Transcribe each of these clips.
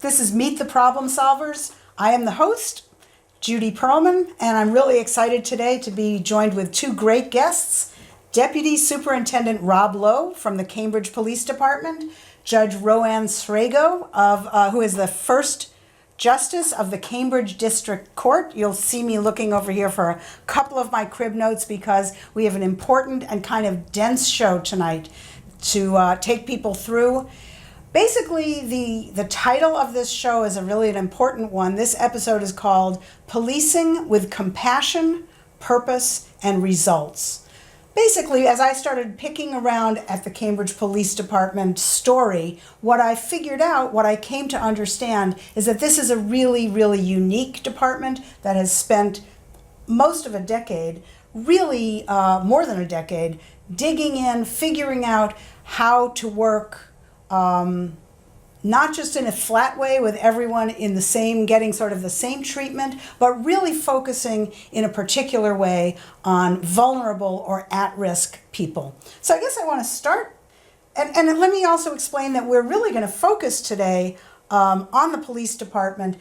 This is Meet the Problem Solvers. I am the host, Judy Perlman, and I'm really excited today to be joined with two great guests, Deputy Superintendent Rob Lowe from the Cambridge Police Department, Judge Roanne Sragow, who is the first Justice of the Cambridge District Court. You'll see me looking over here for a couple of my crib notes because we have an important and kind of dense show tonight to take people through. Basically, the title of this show is really an important one. This episode is called Policing with Compassion, Purpose, and Results. Basically, as I started picking around at the Cambridge Police Department story, what I figured out, what I came to understand, is that this is a really, really unique department that has spent most of a decade, really more than a decade, digging in, figuring out how to work not just in a flat way with everyone in the same, getting sort of the same treatment, but really focusing in a particular way on vulnerable or at-risk people. So I guess I want to start, and let me also explain that we're really going to focus today on the police department,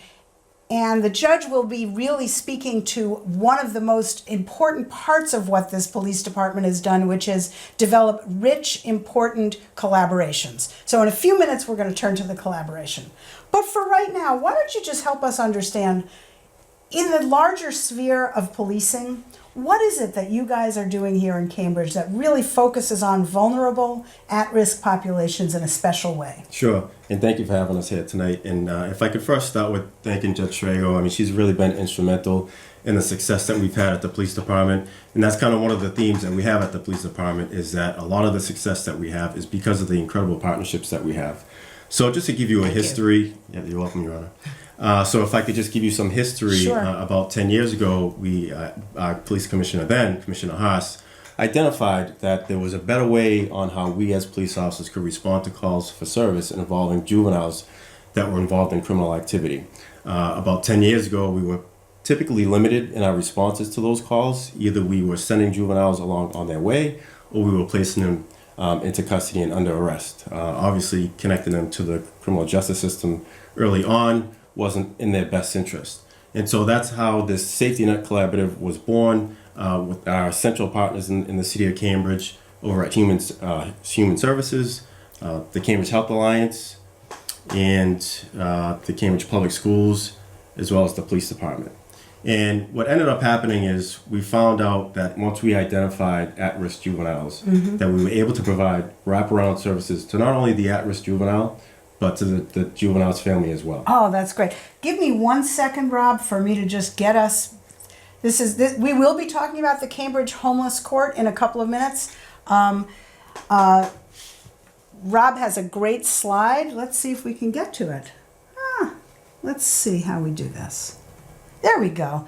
and the judge will be really speaking to one of the most important parts of what this police department has done, which is develop rich, important collaborations. So in a few minutes, we're going to turn to the collaboration. But for right now, why don't you just help us understand, in the larger sphere of policing, what is it that you guys are doing here in Cambridge that really focuses on vulnerable, at-risk populations in a special way? Sure, and thank you for having us here tonight. And if I could first start with thanking Judge Sragow. I mean, she's really been instrumental in the success that we've had at the police department. And that's kind of one of the themes that we have at the police department, is that a lot of the success that we have is because of the incredible partnerships that we have. So just to give you a history, yeah, you're welcome, Your Honor. So if I could just give you some history, Sure. About 10 years ago, our police commissioner then, Commissioner Haas, identified that there was a better way on how we as police officers could respond to calls for service involving juveniles that were involved in criminal activity. About 10 years ago, we were typically limited in our responses to those calls. Either we were sending juveniles along on their way, or we were placing them into custody and under arrest. Obviously, connecting them to the criminal justice system early on wasn't in their best interest. And so that's how this Safety Net Collaborative was born with our central partners in the city of Cambridge over at Human Services, the Cambridge Health Alliance, and the Cambridge Public Schools, as well as the police department. And what ended up happening is we found out that once we identified at-risk juveniles, that we were able to provide wraparound services to not only the at-risk juvenile, but to the juvenile's family as well. Oh, that's great. Give me 1 second, Rob, for me to just get us. We will be talking about the Cambridge Homeless Court in a couple of minutes. Rob has a great slide. Let's see if we can get to it. Let's see how we do this. There we go.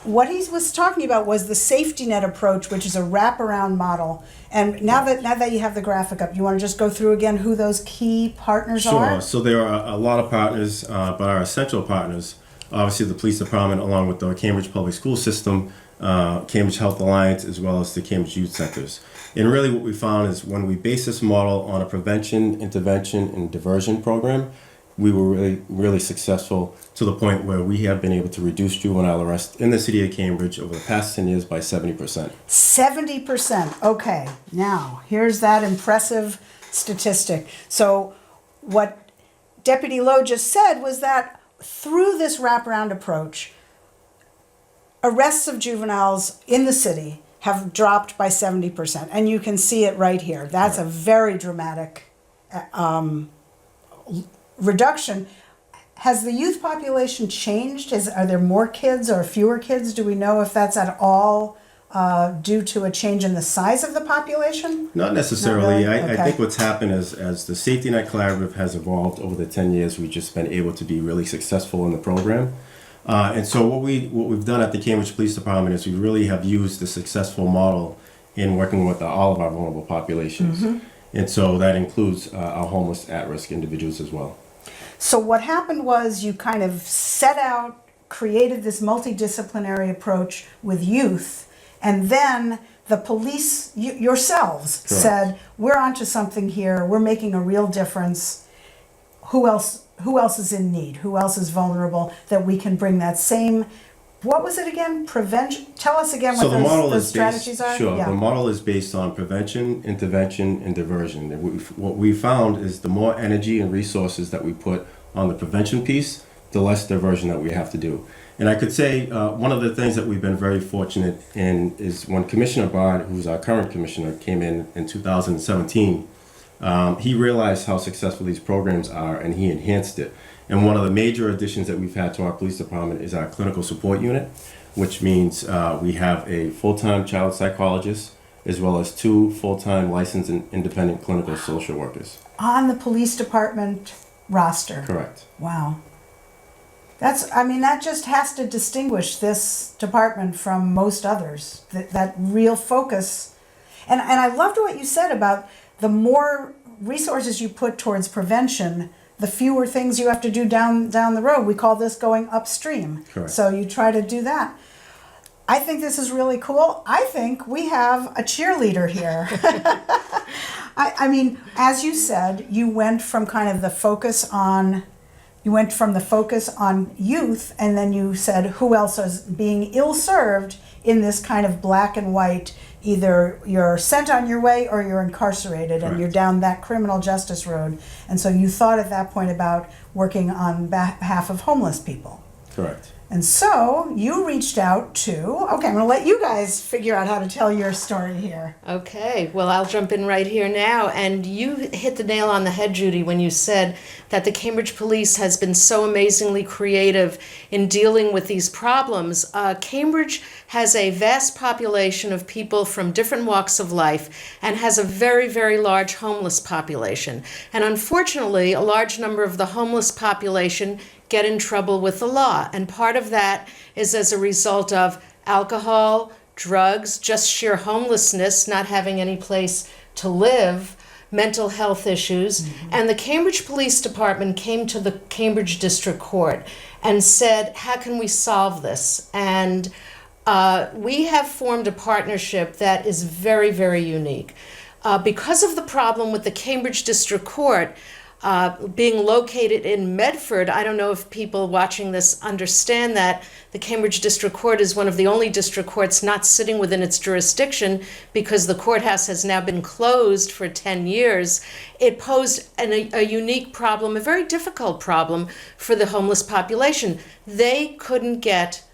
What he was talking about was the safety net approach, which is a wraparound model. And now that you have the graphic up, you want to just go through again who those key partners are? Sure. So there are a lot of partners, but our essential partners, obviously the police department, along with the Cambridge Public School System, Cambridge Health Alliance, as well as the Cambridge Youth Centers. And really what we found is when we base this model on a prevention, intervention, and diversion program, we were really, really successful to the point where we have been able to reduce juvenile arrest in the city of Cambridge over the past 10 years by 70%. 70%. Okay, now here's that impressive statistic. So what Deputy Lowe just said was that through this wraparound approach, arrests of juveniles in the city have dropped by 70%. And you can see it right here. That's a very dramatic reduction. Has the youth population changed? Are there more kids or fewer kids? Do we know if that's at all due to a change in the size of the population? Not necessarily. Not really? I Okay. think what's happened is as the Safety Net Collaborative has evolved over the 10 years, we've just been able to be really successful in the program. And so what we've done at the Cambridge Police Department is we really have used the successful model in working with all of our vulnerable populations. And so that includes our homeless at-risk individuals as well. So what happened was you kind of set out, created this multidisciplinary approach with youth, and then the police, yourselves, Correct. said, we're onto something here, we're making a real difference. Who else who else is in need, who else is vulnerable, that we can bring that same, what was it again? Prevention, tell us again So what the model those is strategies based, are? sure. Yeah. The model is based on prevention, intervention, and diversion. What we found is the more energy and resources that we put on the prevention piece, the less diversion that we have to do. And I could say one of the things that we've been very fortunate in is when Commissioner Bard, who's our current commissioner, came in 2017, he realized how successful these programs are and he enhanced it. And one of the major additions that we've had to our police department is our clinical support unit, which means we have a full-time child psychologist as well as 2 full-time licensed and independent clinical social workers. On the police department roster? Correct. Wow. That just has to distinguish this department from most others, that real focus. And I loved what you said about the more resources you put towards prevention, the fewer things you have to do down the road. We call this going upstream. Correct. So you try to do that. I think this is really cool. I think we have a cheerleader here. As you said, you went from kind of the focus on youth, and then you said who else is being ill-served in this kind of black and white, either you're sent on your way or you're incarcerated. Correct. And you're down that criminal justice road. And so you thought at that point about working on behalf of homeless people. Correct. And so you reached out to, okay, I'm going to let you guys figure out how to tell your story here. Okay, well, I'll jump in right here now. And you hit the nail on the head, Judy, when you said that the Cambridge Police has been so amazingly creative in dealing with these problems. Cambridge has a vast population of people from different walks of life and has a very, very large homeless population. And unfortunately, a large number of the homeless population get in trouble with the law. And part of that is as a result of alcohol, drugs, just sheer homelessness, not having any place to live, mental health issues. Mm-hmm. And the Cambridge Police Department came to the Cambridge District Court and said, how can we solve this? And we have formed a partnership that is very, very unique. Because of the problem with the Cambridge District Court, being located in Medford, I don't know if people watching this understand that the Cambridge District Court is one of the only district courts not sitting within its jurisdiction because the courthouse has now been closed for 10 years. It posed a unique problem, a very difficult problem for the homeless population. They couldn't get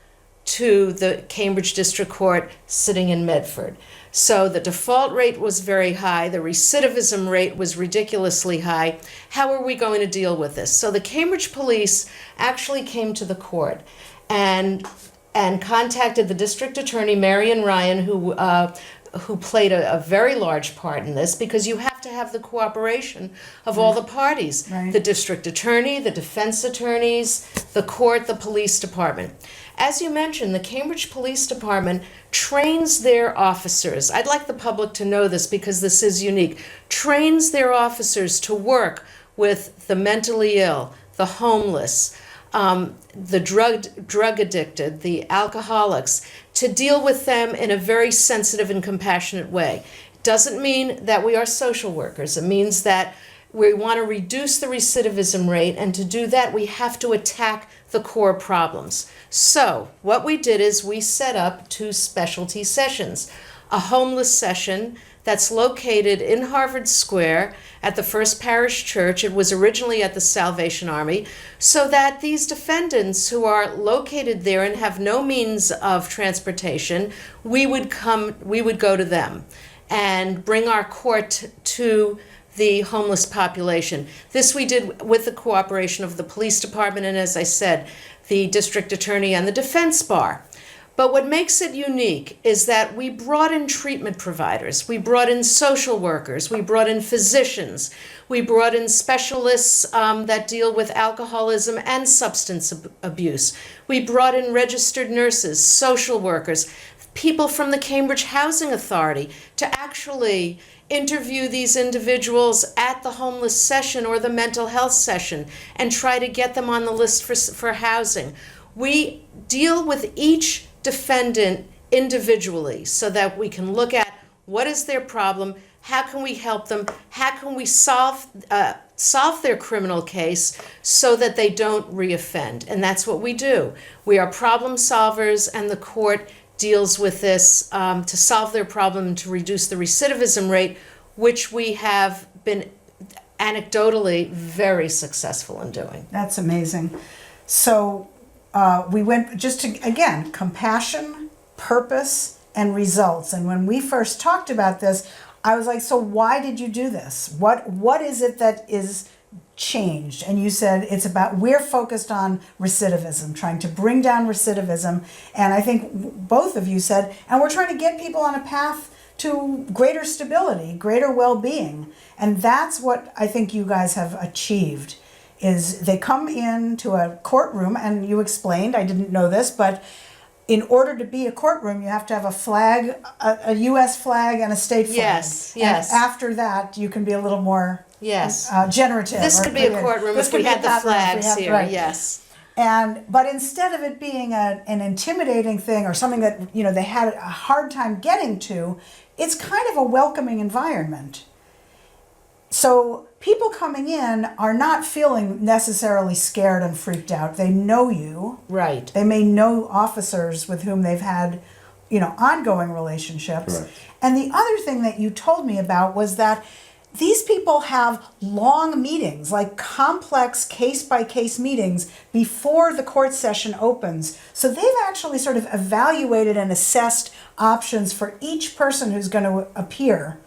to the Cambridge District Court sitting in Medford. So the default rate was very high. The recidivism rate was ridiculously high. How are we going to deal with this? So the Cambridge police actually came to the court and contacted the district attorney, Marion Ryan, who played a very large part in this, because you have to have the cooperation of all the parties. Right. The district attorney, the defense attorneys, the court, the police department. As you mentioned, the Cambridge Police Department trains their officers. I'd like the public to know this because this is unique. Trains their officers to work with the mentally ill, the homeless, the drug addicted, the alcoholics, to deal with them in a very sensitive and compassionate way. It doesn't mean that we are social workers. It means that we want to reduce the recidivism rate, and to do that, we have to attack the core problems. So what we did is we set up 2 specialty sessions. A homeless session that's located in Harvard Square at the First Parish Church. It was originally at the Salvation Army, so that these defendants who are located there and have no means of transportation, we would go to them and bring our court to the homeless population. This we did with the cooperation of the police department and, as I said, the district attorney and the defense bar. But what makes it unique is that we brought in treatment providers, we brought in social workers, we brought in physicians, we brought in specialists that deal with alcoholism and substance abuse. We brought in registered nurses, social workers, people from the Cambridge Housing Authority to actually interview these individuals at the homeless session or the mental health session and try to get them on the list for housing. We deal with each defendant individually so that we can look at what is their problem, how can we help them, how can we solve solve their criminal case so that they don't reoffend. And that's what we do. We are problem solvers, and the court deals with this to solve their problem and to reduce the recidivism rate, which we have been anecdotally very successful in doing. That's amazing. So we went just to, again, compassion, purpose, and results. And when we first talked about this, I was like, so why did you do this? What is it that is changed? And you said it's about, we're focused on recidivism, trying to bring down recidivism. And I think both of you said, and we're trying to get people on a path to greater stability, greater well-being. And that's what I think you guys have achieved, is they come into a courtroom, and you explained, I didn't know this, but in order to be a courtroom, you have to have a flag, a U.S. flag and a state flag. Yes, yes. And after that, you can be a little more generative. This could be a courtroom if we had the flags here, right. yes. But instead of it being an intimidating thing or something that they had a hard time getting to, it's kind of a welcoming environment. So people coming in are not feeling necessarily scared and freaked out. They know you. Right. They may know officers with whom they've had, ongoing relationships. Right. And the other thing that you told me about was that these people have long meetings, like complex case-by-case meetings before the court session opens. So they've actually sort of evaluated and assessed options for each person who's going to appear.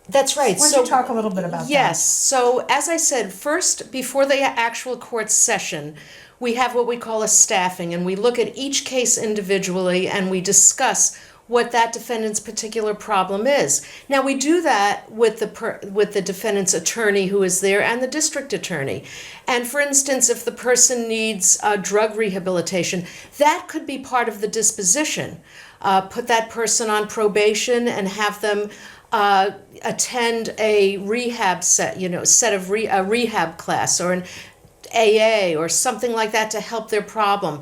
That's right. Why don't you talk a little bit about that? Yes. So as I said, first, before the actual court session, we have what we call a staffing, and we look at each case individually and we discuss what that defendant's particular problem is. Now, we do that with the defendant's attorney who is there and the district attorney. And for instance, if the person needs drug rehabilitation, that could be part of the disposition. Put that person on probation and have them attend a rehab a rehab class or an AA or something like that to help their problem.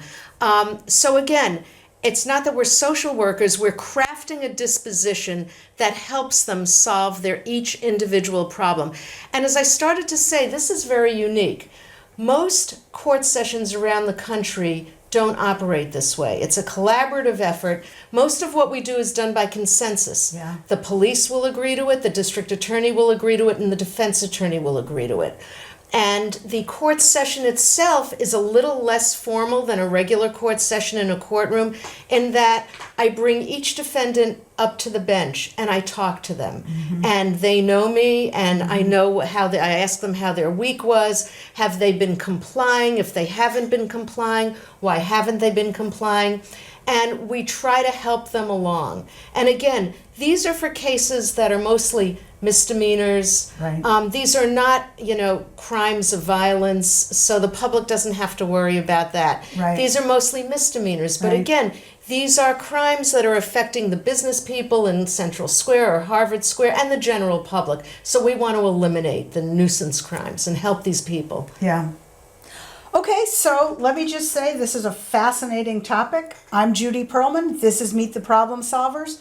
So again, it's not that we're social workers, we're crafting a disposition that helps them solve their each individual problem. And as I started to say, this is very unique. Most court sessions around the country don't operate this way. It's a collaborative effort. Most of what we do is done by consensus. Yeah. The police will agree to it, the district attorney will agree to it, and the defense attorney will agree to it. And the court session itself is a little less formal than a regular court session in a courtroom in that I bring each defendant up to the bench and I talk to them. Mm-hmm. And they know me, and I know I ask them how their week was. Have they been complying? If they haven't been complying, why haven't they been complying? And we try to help them along. And again, these are for cases that are mostly misdemeanors. Right. These are not, crimes of violence, so the public doesn't have to worry about that. Right. These are mostly misdemeanors. But Right. again, these are crimes that are affecting the business people in Central Square or Harvard Square and the general public. So we want to eliminate the nuisance crimes and help these people. Yeah. Okay, so let me just say this is a fascinating topic. I'm Judy Perlman. This is Meet the Problem Solvers.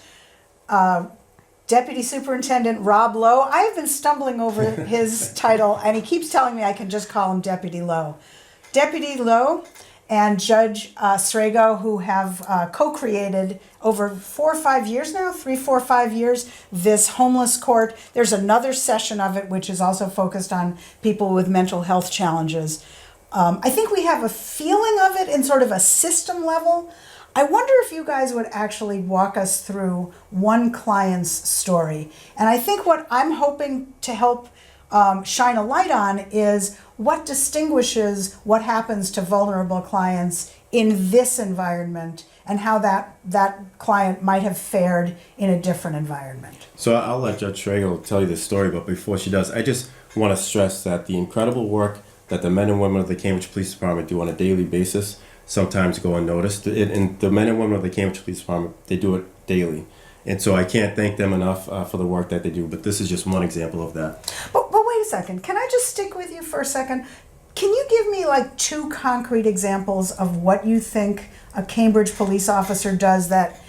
Deputy Superintendent Rob Lowe. I have been stumbling over his title, and he keeps telling me I can just call him Deputy Lowe. Deputy Lowe and Judge Sragow, who have co-created over 4 or 5 years now, 3, 4, 5 years, this homeless court. There's another session of it which is also focused on people with mental health challenges. I think we have a feeling of it in sort of a system level. I wonder if you guys would actually walk us through one client's story. And I think what I'm hoping to help shine a light on is what distinguishes what happens to vulnerable clients in this environment and how that client might have fared in a different environment. So I'll let Judge Sragow tell you this story, but before she does, I just want to stress that the incredible work that the men and women of the Cambridge Police Department do on a daily basis sometimes go unnoticed. And the men and women of the Cambridge Police Department, they do it daily. And so I can't thank them enough for the work that they do, but this is just one example of that. But wait a second. Can I just stick with you for a second? Can you give me like 2 concrete examples of what you think a Cambridge police officer does that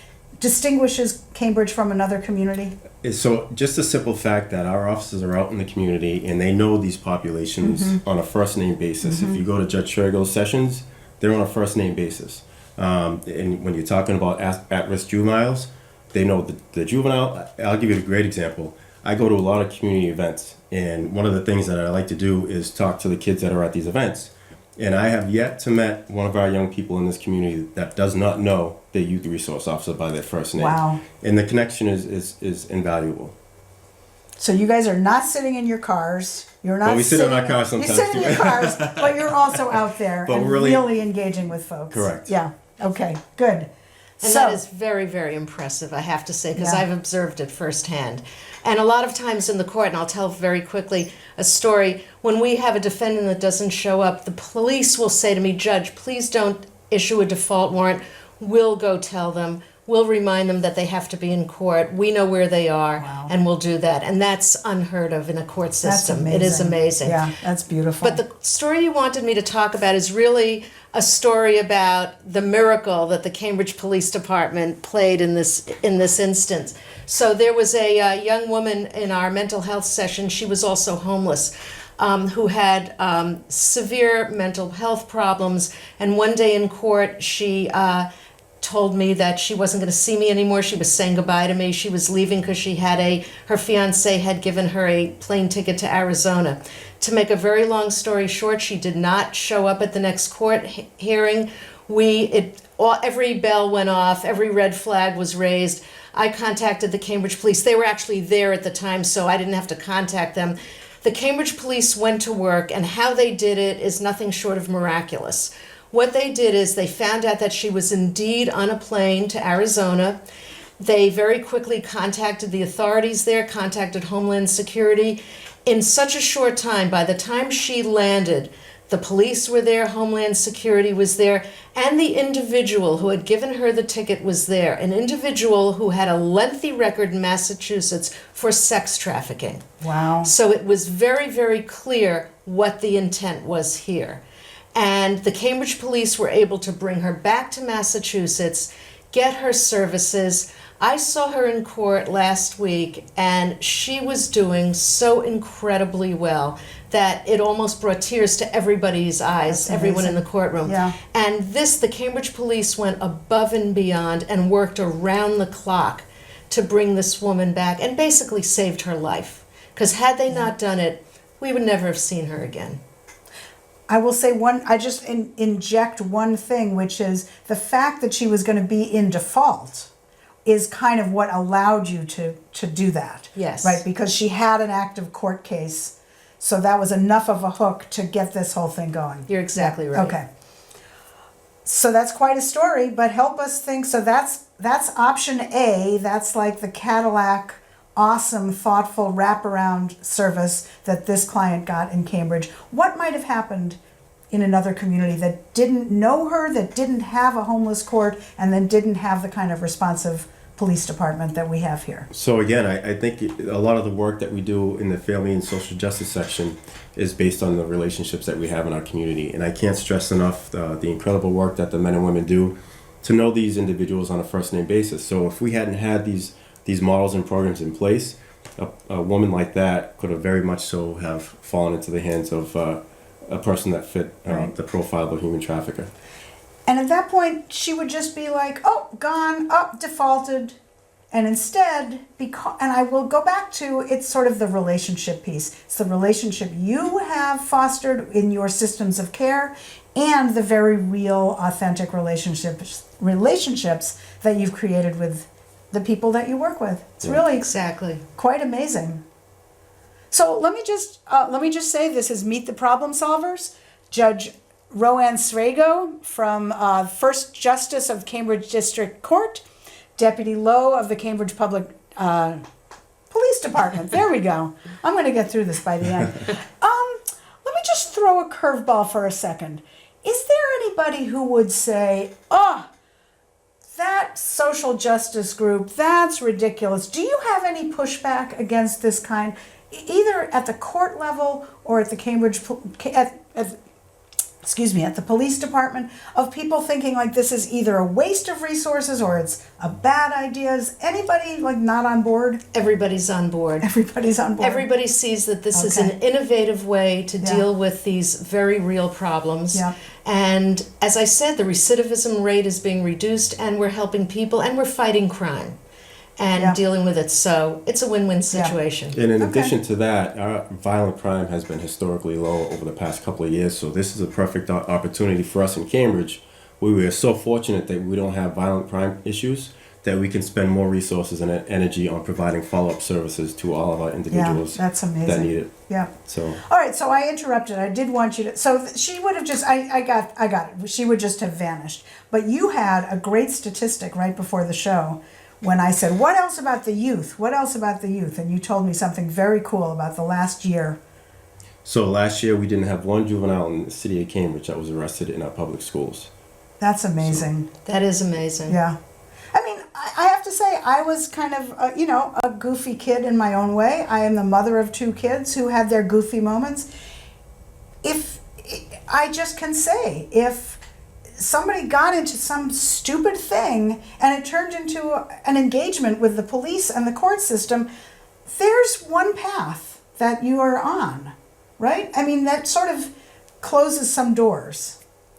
distinguishes Cambridge from another community? So just the simple fact that our officers are out in the community and they know these populations on a first name basis. If you go to Judge Sragow's sessions, they're on a first name basis. And when you're talking about at-risk juveniles, they know the juvenile. I'll give you a great example. I go to a lot of community events, and one of the things that I like to do is talk to the kids that are at these events. And I have yet to met one of our young people in this community that does not know their youth resource officer by their first name. Wow. And the connection is invaluable. So you guys are not sitting in your cars. You're not. Well, we sit in our cars You sometimes, sit in too. your cars, but you're also out there But and really- really engaging with folks. Correct. Yeah. Okay. Good. And that is very, very impressive, I have to say, because Yeah. I've observed it firsthand. And a lot of times in the court, and I'll tell very quickly a story, when we have a defendant that doesn't show up, the police will say to me, Judge, please don't issue a default warrant. We'll go tell them. We'll remind them that they have to be in court. We know where they are, Wow. and we'll do that. And that's unheard of in a court That's system. amazing. It is amazing. Yeah, that's beautiful. But the story you wanted me to talk about is really a story about the miracle that the Cambridge Police Department played in this instance. So there was a young woman in our mental health session. She was also homeless, who had severe mental health problems. And one day in court, she told me that she wasn't going to see me anymore. She was saying goodbye to me. She was leaving because her fiance had given her a plane ticket to Arizona. To make a very long story short, she did not show up at the next court hearing. Every bell went off, every red flag was raised. I contacted the Cambridge police. They were actually there at the time, so I didn't have to contact them. The Cambridge police went to work, and how they did it is nothing short of miraculous. What they did is they found out that she was indeed on a plane to Arizona. They very quickly contacted the authorities there, contacted Homeland Security. In such a short time, by the time she landed, the police were there, Homeland Security was there, and the individual who had given her the ticket was there, an individual who had a lengthy record in Massachusetts for sex trafficking. wow. So it was very, very clear what the intent was here. And the Cambridge police were able to bring her back to Massachusetts, get her services. I saw her in court last week, and she was doing so incredibly well that it almost brought tears to everybody's eyes, That's everyone in amazing. the courtroom. Yeah. And the Cambridge police went above and beyond and worked around the clock to bring this woman back and basically saved her life. Because had they not done it, we would never have seen her again. I will say I just inject one thing, which is the fact that she was going to be in default is kind of what allowed you to do that. Yes. Right, because she had an active court case. So that was enough of a hook to get this whole thing going. You're exactly right. Okay. So that's quite a story, but help us think. So that's option A. That's like the Cadillac, awesome, thoughtful wraparound service that this client got in Cambridge. What might have happened in another community that didn't know her, that didn't have a homeless court, and then didn't have the kind of responsive police department that we have here? So again, I think a lot of the work that we do in the family and social justice section is based on the relationships that we have in our community. And I can't stress enough the incredible work that the men and women do to know these individuals on a first name basis. So if we hadn't had these models and programs in place, a woman like that could have very much so have fallen into the hands of a person that fit Right. the profile of a human trafficker. And at that point, she would just be like, oh, gone, oh, defaulted. And instead, and I will go back to, it's sort of the relationship piece. It's the relationship you have fostered in your systems of care and the very real, authentic relationships that you've created with the people that you work with. It's really Exactly. quite amazing. So let me just say, this is Meet the Problem Solvers. Judge Roanne Sragow from First Justice of Cambridge District Court, Deputy Lowe of the Cambridge Public Police Department. There we go. I'm going to get through this by the end. Let me just throw a curveball for a second. Is there anybody who would say, that social justice group, that's ridiculous? Do you have any pushback against this kind, either at the court level or at the Cambridge, at the police department, of people thinking like this is either a waste of resources or it's a bad idea? Is anybody like not on board? Everybody's on board. Everybody's on board. Everybody sees that this is Okay. an innovative way to Yeah. deal with these very real problems. Yeah. And as I said, the recidivism rate is being reduced, and we're helping people, and we're fighting crime and Yeah. dealing with it. So it's a win-win situation. And in Okay. addition to that, our violent crime has been historically low over the past couple of years. So this is a perfect opportunity for us in Cambridge, where we are so fortunate that we don't have violent crime issues, that we can spend more resources and energy on providing follow-up services to all of our individuals that's amazing. that need it. Yeah. So All right, so I interrupted. I did want you to. So she would have just. I got it. She would just have vanished. But you had a great statistic right before the show when I said, "What else about the youth? What else about the youth?" And you told me something very cool about the last year. So last year we didn't have one juvenile in the city of Cambridge that was arrested in our public schools. That's amazing. That is amazing. Yeah. I mean, I have to say, I was kind of, a goofy kid in my own way. I am the mother of two kids who had their goofy moments. I just can say, if somebody got into some stupid thing and it turned into an engagement with the police and the court system, there's one path that you are on, right? I mean, that sort of closes some doors.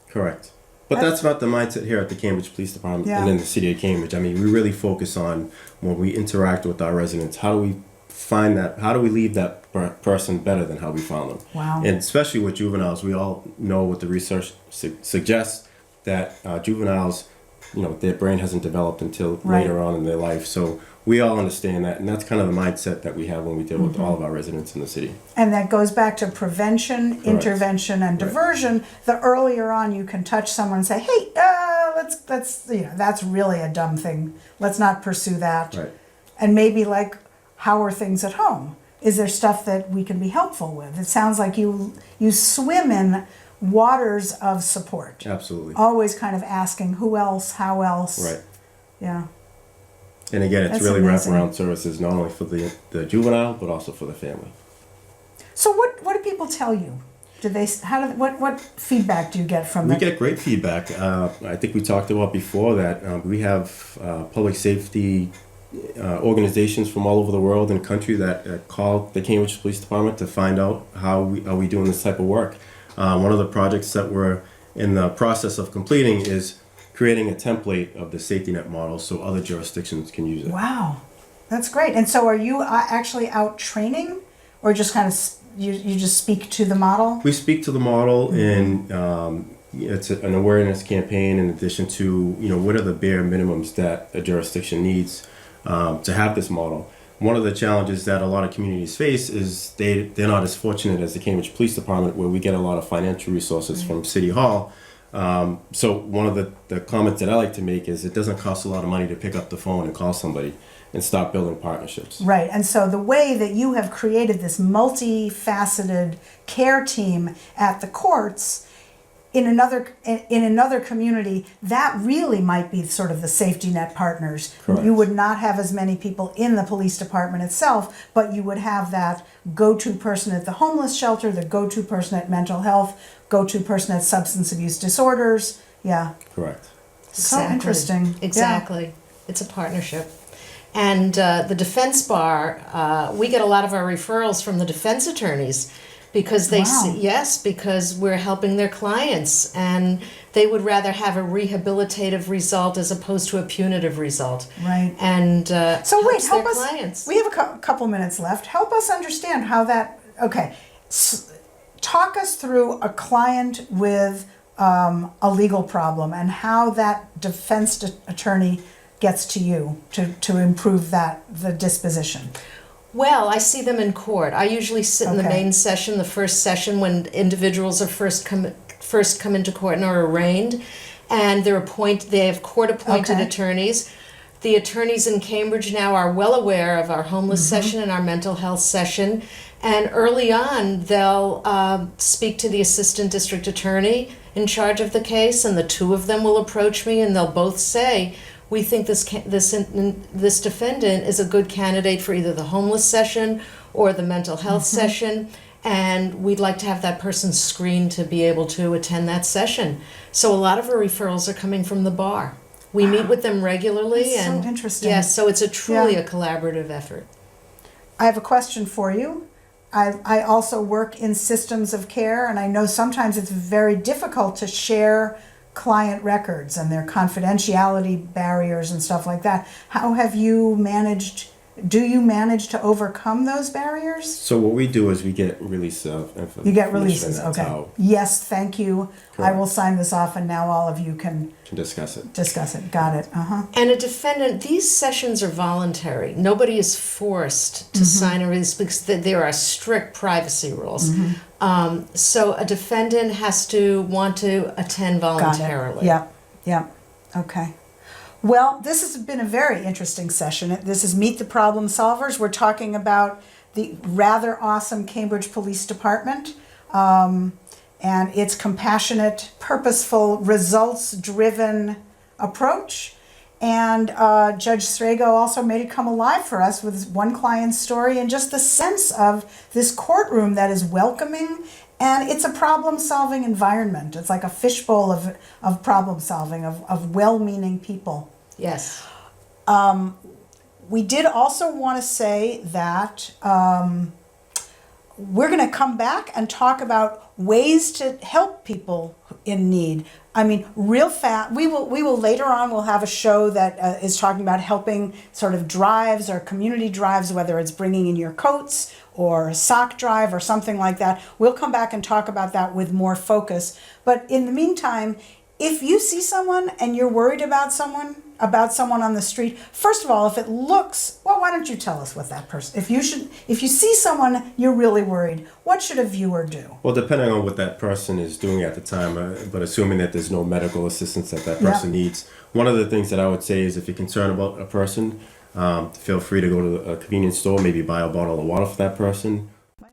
Correct. But that's not the mindset here at the Cambridge Police Department Yeah. and in the city of Cambridge. I mean, we really focus on when we interact with our residents, how do we find that, how do we leave that person better than how we found them? Wow. And especially with juveniles, we all know what the research suggests, that juveniles, their brain hasn't developed until Right. later on in their life. So we all understand that, and that's kind of the mindset that we have when we deal with all of our residents in the city. And that goes back to prevention, intervention, and diversion. The earlier on you can touch someone and say, "Hey, that's really a dumb thing. Let's not pursue that." Right. And maybe like, how are things at home? Is there stuff that we can be helpful with? It sounds like you swim in waters of support. Absolutely. Always kind of asking who else, how else. Right. Yeah. And again, it's That's really amazing. wraparound services, not only for the juvenile, but also for the family. So what do people tell you? What feedback do you get from We them? get great feedback. I think we talked about before that we have public safety organizations from all over the world and country that call the Cambridge Police Department to find out how we doing this type of work. One of the projects that we're in the process of completing is creating a template of the safety net model so other jurisdictions can use it. Wow, that's great. And so are you actually out training, or just kind of you just speak to the model? We speak to the model, and it's an awareness campaign in addition to, what are the bare minimums that a jurisdiction needs to have this model. One of the challenges that a lot of communities face is they're not as fortunate as the Cambridge Police Department, where we get a lot of financial resources from City Hall. So one of the comments that I like to make is it doesn't cost a lot of money to pick up the phone and call somebody and start building partnerships. Right. And so the way that you have created this multifaceted care team at the courts in another community, that really might be sort of the safety net partners. Correct. You would not have as many people in the police department itself, but you would have that go-to person at the homeless shelter, the go-to person at mental health, go-to person at substance abuse disorders. Yeah. Correct. So Exactly. interesting. Yeah. Exactly. It's a partnership. And the defense bar, we get a lot of our referrals from the defense attorneys because they Wow. because we're helping their clients, and they would rather have a rehabilitative result as opposed to a punitive result. Right. And So wait, helps help their us. clients. We have a couple minutes left. Help us understand how that. Okay, talk us through a client with a legal problem and how that defense attorney gets to you to improve the disposition. Well, I see them in court. I usually sit in the Okay. main session, the first session when individuals are first come into court and are arraigned, and they have court-appointed Okay. attorneys. The attorneys in Cambridge now are well aware of our homeless session and our mental health session, and early on they'll speak to the assistant district attorney in charge of the case, and the two of them will approach me, and they'll both say, we think this defendant is a good candidate for either the homeless session or the mental health session, and we'd like to have that person screened to be able to attend that session. So a lot of our referrals are coming from the bar. We meet with them regularly. That's so and interesting. Yes, so it's truly Yeah. a collaborative effort. I have a question for you. I also work in systems of care, and I know sometimes it's very difficult to share client records and their confidentiality barriers and stuff like that. How have you managed, do you manage to overcome those barriers? So what we do is we get release of information. You get releases, That's okay. how Yes, thank you. I Correct. will sign this off, and now all of you can to discuss it. discuss it. Got it, uh-huh. And a defendant, these sessions are voluntary. Nobody is forced to sign a release because there are strict privacy rules. So a defendant has to want to attend Got voluntarily. it. Yep, yep, okay. Well, this has been a very interesting session. This is Meet the Problem Solvers. We're talking about the rather awesome Cambridge Police Department and its compassionate, purposeful, results-driven approach. And Judge Sragow also made it come alive for us with one client's story and just the sense of this courtroom that is welcoming, and it's a problem-solving environment. It's like a fishbowl of problem-solving, of well-meaning people. Yes. We did also want to say that we're going to come back and talk about ways to help people in need. I mean, real fast. We will later on. We'll have a show that is talking about helping sort of drives or community drives, whether it's bringing in your coats or a sock drive or something like that. We'll come back and talk about that with more focus. But in the meantime, if you see someone and you're worried about someone on the street, first of all, if it looks, well, why don't you tell us what that person, if you see someone you're really worried, what should a viewer do? Well, depending on what that person is doing at the time, but assuming that there's no medical assistance that person needs, one of the things that I would say is if you're concerned about a person, feel free to go to a convenience store, maybe buy a bottle of water for that person.